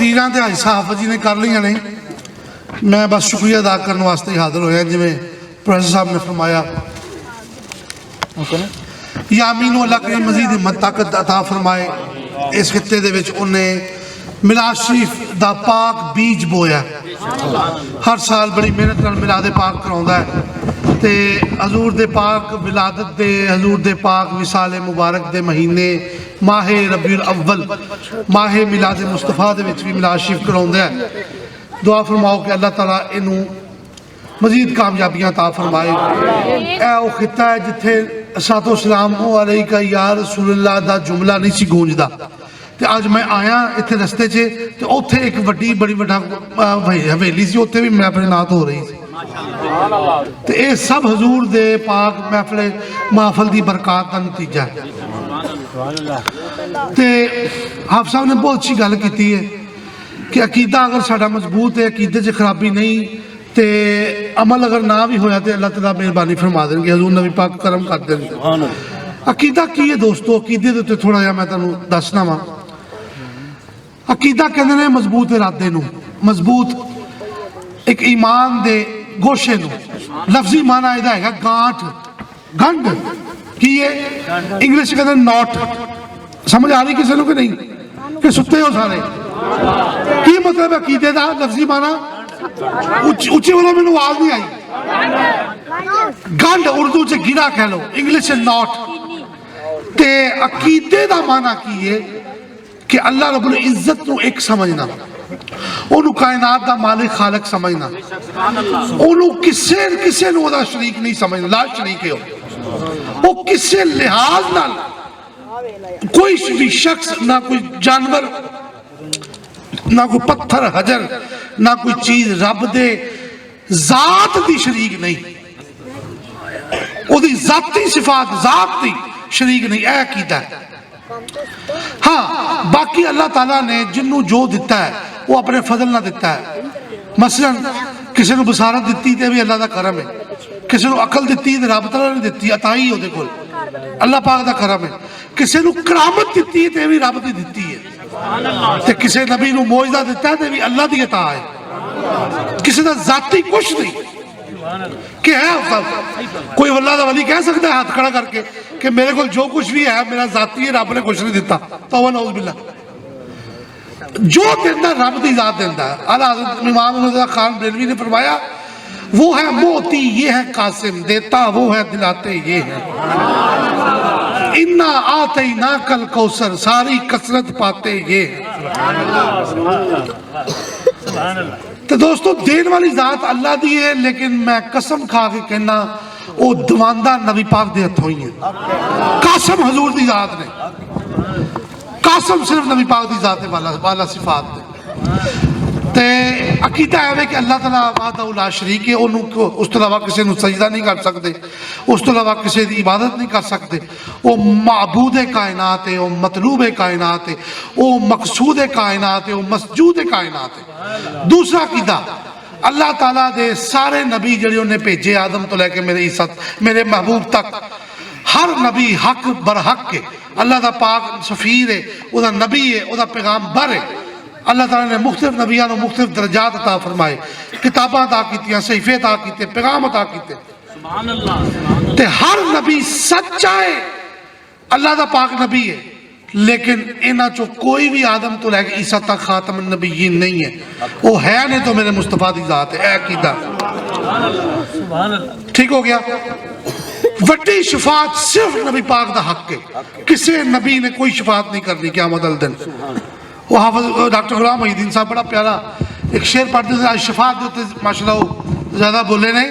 तकरीरां ते हाजी साहब जी ने कर लियां ने, मैं बस शुक्रिया अदा करने वास्ते हाजिर होया। जिवें प्रोफेसर साहब ने फरमाया, यामीन अल्लाह करीम मजीद हिम्मत ताकत अता फरमाए। इस खिते दे विच उन्हें मिलाद शरीफ दा पाक बीज बोया। हर साल बड़ी मेहनत नाल मिलाद पाक कराउंदा है ते हजूर दे पाक विलादत दे, हजूर दे पाक विसाले मुबारक दे महीने माहे रबीउल अव्वल, माहे मिलाद मुस्तफा दे विच भी मिलाद शरीफ कराउंदा है। दुआ फरमाओ कि अल्लाह ताला इनू मजीद कामयाबियां अता फरमाए। ए वो खिता है जिथे सातो सलाम अलैका या रसूलल्लाह दा जुमला नहीं सी गूंजदा ते अज मैं आया इत्थे रस्ते च ते उत्थे एक वड्डी बड़ी वड्डा हवेली सी, उत्थे भी महफिल नात हो रही सी ते ये सब हजूर दे पाक महफिल दी बरकत का नतीजा है। ते हाफ साहब ने बहुत अच्छी गल की है कि अकीदा अगर साडा मजबूत है, अकीदे च खराबी नहीं ते अमल अगर ना भी होया तो अल्लाह ताला मेहरबानी फरमा देंगे, हजूर नबी पाक करम कर देंगे। अकीदा की है दोस्तों, अकीदे दे उत्ते थोड़ा जिहा मैं तुहानूं दसना वा। अकीदा कहंदे ने मजबूत इरादे नूं, मजबूत एक ईमान दे गोशे नूं। लफ्जी माना इहदा हैगा गांठ, गंढ की है इंग्लिश कहंदे नॉट। समझ आ रही किसी नूं कि नहीं कि सुते हो सारे? की मतलब अकीदे दा लफ्जी माना? उच्ची बोलो, मैनू आवाज नहीं आई। गंढ उर्दू च गिरा कह लो, इंग्लिश च नॉट। ते अकीदे दा माना की है कि अल्लाह रब्बुल इज्जत नू एक समझना, ओनू कायनात दा मालिक खालिक समझना, ओनू किसे नू ओदा शरीक नहीं समझना, ला शरीक है वो किसे लिहाज नाल कोई भी शख्स, ना कोई जानवर, ना कोई पत्थर हजर, ना कोई चीज रब दे जात दी शरीक नहीं, ओदी जाती सिफात जात दी शरीक नहीं। ऐ कीता है। हाँ, बाकी अल्लाह ताला ने जिन्नू जो दिता है वो अपने फजल ना दिता है। मसलन किसी को बसारत दी तो भी अल्लाह का करम है, किसी को अकल दी तो रब ताला ने दी, अताई ओदे कोल अल्लाह पाक का करम है। किसी को करामत दी तो भी रब की दी है, ते किसी नबी नू मौजदा दिता है तो भी अल्लाह की अता है। किसी का जाती कुछ नहीं कि है कोई अल्लाह का वली कह सकता है हाथ खड़ा करके कि मेरे को जो कुछ भी है मेरा जाती है, रब ने कुछ नहीं दिता। तौबा नऊज़ बिल्लाह। जो देता रब की जात देता है। आला हज़रत इमाम रज़ा खान बरेलवी ने फरमाया, वो है मोती ये है कासिम, देता वो है दिलाते ये है। इन्ना आते ना कल कौसर, सारी कसरत पाते ये है। तो दोस्तों देने वाली जात अल्लाह दी है, लेकिन मैं कसम खा के कहना वो दवांदा नबी पाक दे हथों ही है। कासम हजूर दी जात ने, कासम सिर्फ नबी पाक दी जात वाला सिफात ने। ते अकीदा है कि अल्लाह ताला वहदहू ला शरीक है, उस तो अलावा किसी को सजदा नहीं कर सकते, उस तो अलावा किसी की इबादत नहीं कर सकते। वो माबूद कायनात है, वो मतलूब कायनात है, वो मकसूद कायनात है, वो मसजूद कायनात है। दूसरा अकीदा अल्लाह ताला दे सारे नबी जिहड़े उन्हें भेजे आदम तो लैके मेरे इज्जत मेरे महबूब तक, हर नबी हक बरहक है। अल्लाह दा पाक सफीर है, वह नबी है, वह पैगाम्बर है। अल्लाह ताला ने मुख्तलिफ नबियां को मुख्तलिफ दर्जात अता फरमाए, किताबां अता कीतियां, सहीफे अता कीते, पैगाम अता कीते। ते हर नबी सच्चा है, अल्लाह दा पाक नबी है, लेकिन इन्हां चो कोई भी आदम तो लैके ईसा तक खातम नबीयीन नहीं है। वो है नहीं तो मेरे मुस्तफा दी जात है। ऐ कीदा ठीक हो गया। वड्डी शफात सिर्फ नबी पाक दा हक है, किसी नबी ने कोई शफात नहीं करनी क़यामत वाले दिन। वो हाफिज डॉक्टर गुलाम मोहिउद्दीन साहब बड़ा प्यारा एक शेर पढ़ते थे, आज शफात के उत्ते माशाअल्लाह ज़्यादा बोले ने।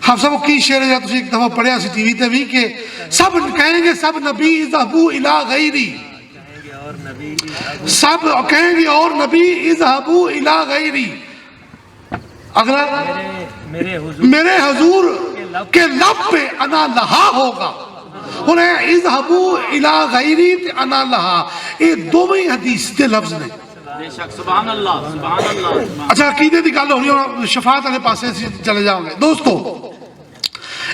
हाफिज साहब की शेर है, तुसीं एक दफ़ा पढ़िया सी टीवी ते भी कि सब कहेंगे सब नबी इज़हबू इला गैरी, सब कहेंगे और नबी इज़हबू इला गैरी। अगला मेरे हुजूर के लब पे अना लहा होगा, उन्हें इज़हबू इला गैरी ते अना लहा, ये दोवें हदीस के लफ्ज ने। अच्छा अकीदे की गल होनी, शफात वाले पासे चले जाओगे। दोस्तों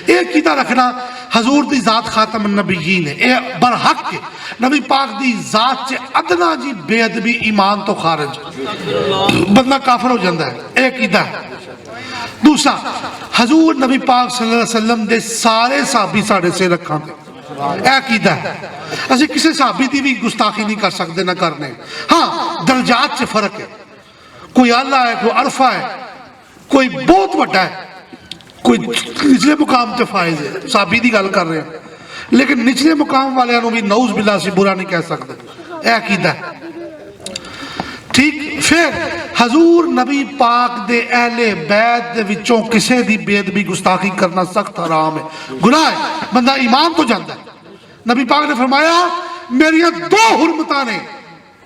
एक कीता रखना हजूर दी जात खातम नबीयीन है, ये बरहक है। नबी पाक दी जात च अदना जी बेअदबी ईमान तो खारिज, बंदा काफिर हो जाता है। एक कीदा है। दूसरा, हजूर नबी पाक सल्लल्लाहु अलैहि वसल्लम दे सारे साहबी साढ़े सिर रखांगे, यह कीदा है। असं किसी साहबी की भी गुस्ताखी नहीं कर सकते ना करने। हाँ, दर्जात च फर्क है, कोई आला है, कोई अरफा है, कोई बहुत बड़ा है, कोई निचले मुकाम से फायज है। साहबी की गल कर रहे हैं, लेकिन निचले मुकाम वाले भी नऊज बिल्ला से बुरा नहीं कह सकते, यह कीदा है। ठीक, फिर हजूर नबी पाक दे अहले बैत दे विचों किसी दी बेअदबी गुस्ताखी करना सख्त हराम है, गुनाह है, बंदा ईमान तो जाता है। नबी पाक ने फरमाया मेरिया दो हुरमतां ने,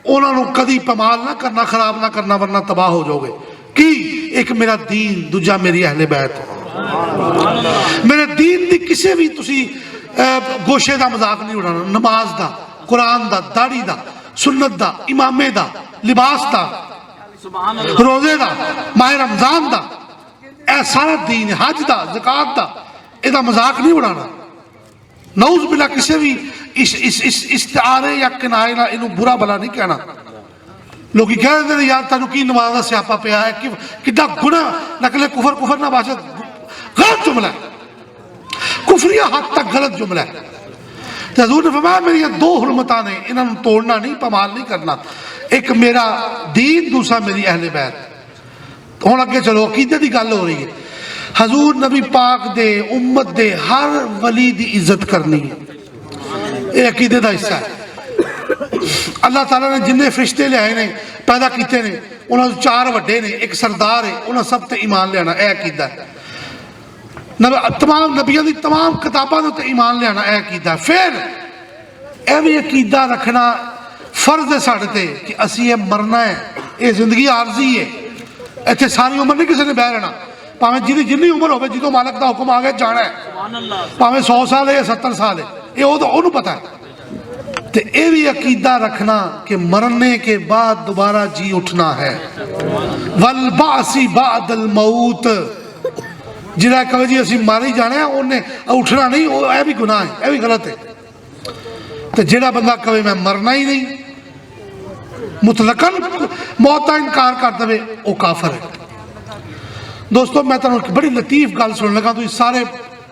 उन्होंने कदी पमाल ना करना, खराब ना करना, वरना तबाह हो जाओगे। कि एक मेरा दीन, दूजा मेरी अहले बैत। मेरे दीन की किसी भी तुसी गोशे का मजाक नहीं उड़ाना, नमाज का, कुरान का, दाढ़ी का, सुन्नत का, इमामे का, लिबास का, रोजे का, माह रमजान का, यह सारा दीन, हज का, ज़कात का, इसका मजाक नहीं उड़ाना। नऊज बिल्ला किसी भी इस इस्तारे या किनारे ना इनू बुरा भला नहीं कहना। लोग कह देते हैं यार तेन की नमाज का स्यापा पिया है, कि गुना नकले कुफर, कुफर ना बाशत, गलत जुमला है, कुफरिया हद तक गलत जुमला है। हजूर ने फरमाया मेरी दो हुरमतां ने, इन्होंने तोड़ना नहीं, पमाल नहीं करना। एक मेरा दीन, दूसरा मेरी अहले बैत। हुण अगे चलो, अकीदे की गल हो रही है। हजूर नबी पाक दे उम्मत दे हर वली की इज्जत करनी है, यह अकीदे का हिस्सा है। अल्लाह ताला ने जिन्ने फरिश्ते लियाए ने, पैदा किए ने, उन्होंने चार वड्डे ने, एक सरदार है, उन्होंने सब ते ईमान लियाना, यह अकीदा है। तमाम नबियों की तमाम किताबों के उत्ते ईमान लियाना, यह अकीदा है। फिर यह भी अकीदा रखना फर्ज है साढ़े ते कि असी ये मरना है, ये जिंदगी आरजी है, इतने सारी उम्र नहीं किसी ने बह रहना। भावें जिन्नी जिन्नी उम्र हो, जो मालक का हुक्म आ गया जाना है, भावें 100 साल है या 70 साल है, ये उन्होंने पता है। तो यह भी अकीदा रखना कि मरने के बाद दोबारा जी उठना है। वल बासी बादल मौत, जिला कहे जी असी मारे ही जाने, उन्हें उठना नहीं, यह भी गुनाह है, यह भी गलत है। तो जिहड़ा बंदा कहे मैं मरना ही नहीं, मुतलकन मौत का इनकार कर दे, वो काफिर है। दोस्तों मैं तुहानू बड़ी लतीफ गल सुन लगा, तुम सारे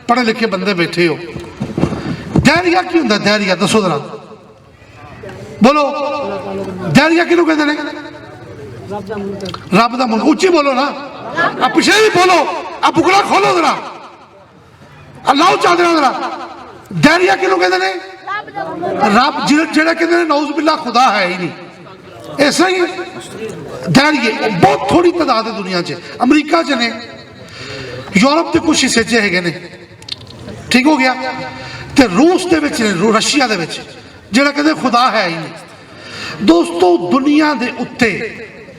पढ़े लिखे बंदे बैठे हो। धैर्य की होंदा? धैर्य दसो जरा, बोलो धैर्य किनू कहते हैं? रब दा मुल्क, उच्ची बोलो ना, अब पिछले भी बोलो, अब बुकड़ा खोलो जरा, अल्लाह चादरा जरा। धैर्य किनू कहते हैं? रब जिहड़ा कहते हैं नऊज बिल्ला खुदा है ही नहीं, ऐसा ही धैर्य बहुत थोड़ी तादाद है दुनिया च। अमरीका च ने, यूरोप के कुछ हिस्से च है ने, ठीक हो गया, तो रूस के रशिया के जिहड़ा कहते खुदा है ही नहीं। दोस्तों दुनिया के उत्ते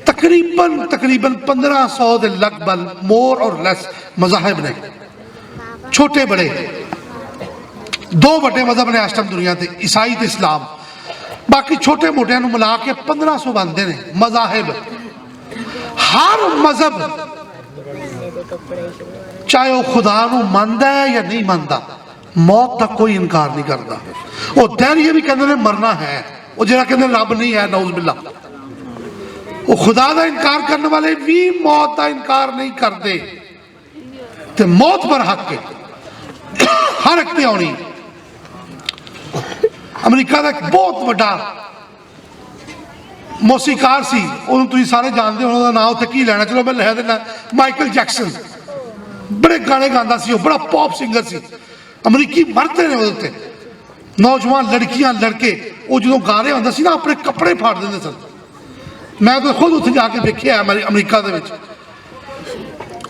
तकरीबन 1500 के लगभग मोर और लेस मज़ाहिब ने, छोटे बड़े दो बड़े मजहब ने इस टाइम दुनिया से, ईसाई ते इस्लाम। बाकी छोटे मोटिया मिला के 1500 बनते हैं मज़ाहिब। हर मजहब चाहे वह खुदा नूं मनदा है या नहीं मनदा, मौत तक कोई इनकार नहीं करता। वो धैर्य भी कहते मरना है, वो जरा कहते रब नहीं है, नऊज बिल्ला। वो खुदा का इनकार करने वाले भी मौत का इनकार नहीं करते। तो मौत पर हक है, हर एक ते आनी। अमरीका का एक बहुत बड़ा मौसीकार सी, उन्होंने तुम सारे जानते हो, उन्होंने नाम उत्ते की लेना, चलो मैं लिख देना, माइकल जैक्सन। बड़े गाने गाता सी, बड़ा पॉप सिंगर सी, अमरीकी मरते ने उत्ते। नौजवान लड़कियां लड़के वो जो गा रहे होंगे सी ना, अपने कपड़े फाड़ देंगे सन। मैं तो खुद उत्थे जाके देखिया अमरीका दे विच।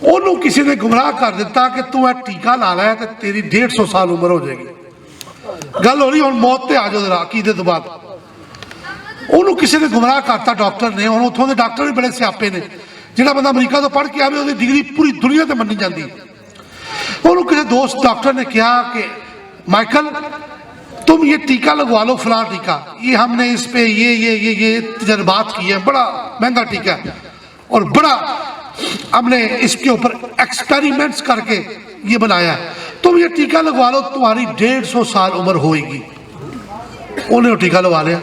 उन्होंने किसी ने गुमराह कर दिता कि तू यह टीका ला लै तो तेरी 150 साल उम्र हो जाएगी। गल हो रही हुण मौत ते आ जाओ जरा अकीदे तो बाद। उन्होंने किसी ने गुमराह करता डॉक्टर ने, हुण उत्थों दे डॉक्टर भी बड़े स्यापे ने। जिहड़ा बंदा अमरीका तो पढ़ के आवे उसकी डिग्री पूरी दुनिया ते मन्नी जाती। उन्होंने किसी दोस्त डॉक्टर ने कहा कि माइकल तुम ये टीका लगवा लो, फलां टीका, ये हमने इस पे ये तजर्बात किए हैं, बड़ा महंगा टीका है और बड़ा हमने इसके ऊपर एक्सपेरिमेंट्स करके ये बनाया है। तुम ये टीका लगवा लो, तुम्हारी 150 साल उम्र होएगी। उन्हें टीका लगवा लिया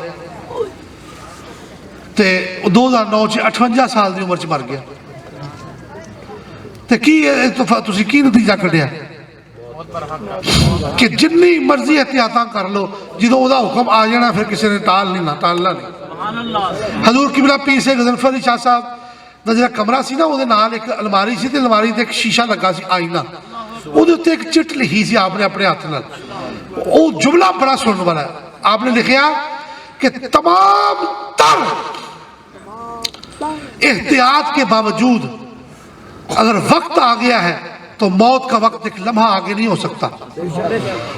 तो 2009 च 58 साल की उम्र च मर गया। तो की नतीजा कढ़िया कि जिन्नी मर्जी एहतियात कर लो, जो वह हुक्म आ जाना फिर किसी ने टालना नहीं। हजूर किबला पीर से गजनफर अली शाह साहब का जो कमरा से ना, वो एक अलमारी से, अलमारी से एक शीशा लगा सी आईना, वो एक चिट लिखी सी आपने अपने हाथ न। वो जुमला बड़ा सुनने वाला है। आपने लिखा कि तमाम तर एहतियात के बावजूद अगर वक्त आ गया है तो मौत का वक्त एक लम्हा आगे नहीं हो सकता,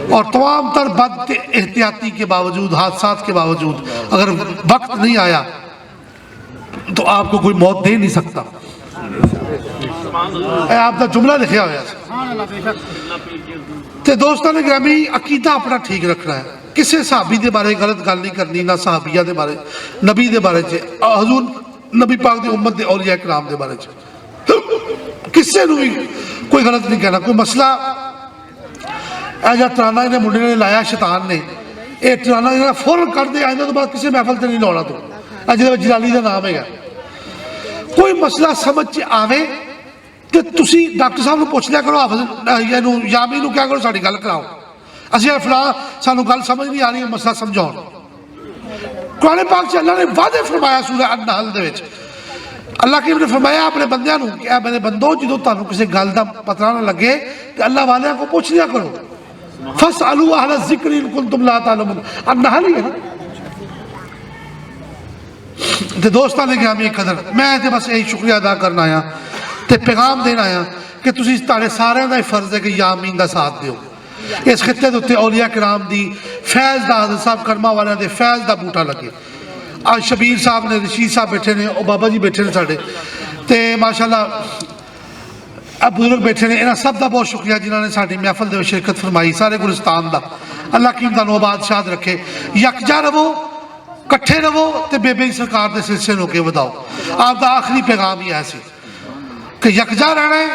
और तमाम तर बद एहतियाती के बावजूद, हादसात के बावजूद अगर वक्त नहीं आया तो आपको कोई मौत दे नहीं सकता। आपका जुमला लिखा हुआ। तो दोस्तों ने ग्रामी अकीदा अपना ठीक रखना है, किसी सहाबी के बारे गलत गल नहीं करनी, ना सहाबिया के बारे, नबी के बारे हजूर नबी पाक की उम्मत के औलिया कराम के बारे किसी भी कोई गलत नहीं कहना। कोई मसला ऐसा तराना इन्हें मुंडे ने लाया शैतान ने, यह तराना फौरन कर दे, आइंदा तो बाद किसी महफल से नहीं लाना। तो जो जलाली का नाम है, कोई मसला समझ च आवे तो तुसी डॉक्टर साहब को पूछ लिया करो, हाफिज यामी को क्या करो साड़ी गल कराओ, असं फलां सानू गल समझ नहीं आ रही, मसला समझाओ। कुरान पाक च अल्लाह ने वादे फरमाया सूरह अन-नहल दे विच, अल्लाह के ने फरमाया अपने बंदियां नूं कि मेरे बंदो जो तुहानू किसी गल का पता ना लगे तो अल्लाह वालियां को पूछ लिया करो। फसअलू अहल ज़िक्र इन कुंतुम ला तालमून, अन-नहल ही है ना। तो दोस्तों ने गिरामी कदर, मैं तो बस यही शुक्रिया अदा करना आया तो पैगाम देना आया कि तुसीं तुहाडे सारिਆਂ ਦਾ फर्ज है कि यामीन का साथ दिओ। इस खिते के उत्ते औलिया कराम की फैज़ का, हज़रत साहब करमा वालियां दे फैज़ का बूटा लगे। आज शबीर साहब ने, रशीद साहब बैठे ने, और बाबा जी बैठे ने साढ़े, तो माशाअल्लाह अब बुजुर्ग बैठे ने, इन्होंने सब का बहुत शुक्रिया जिन्होंने साड़ी महफल में शिरकत फरमाई। सारे गुलिस्तान का अल्लाह की तुहानू आबाद शाद रखे, यकजा रवो, कट्ठे रवो तो बेबे की सरकार के सिलसिले को अगे वधाओ। आपका आखिरी पैगाम ही ऐसी कि यकजा रहना है,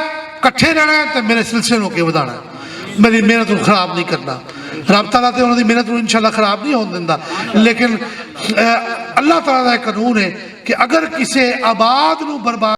कट्ठे रहना है तो मेरे सिलसिले को अगे बढ़ाना है, मेरी मेहनत को खराब नहीं करना। रब तआला तो उन्होंने मेहनत को इंशाअल्लाह खराब नहीं होने देता, लेकिन अल्लाह तआला का कानून है कि अगर किसी आबाद को बर्बाद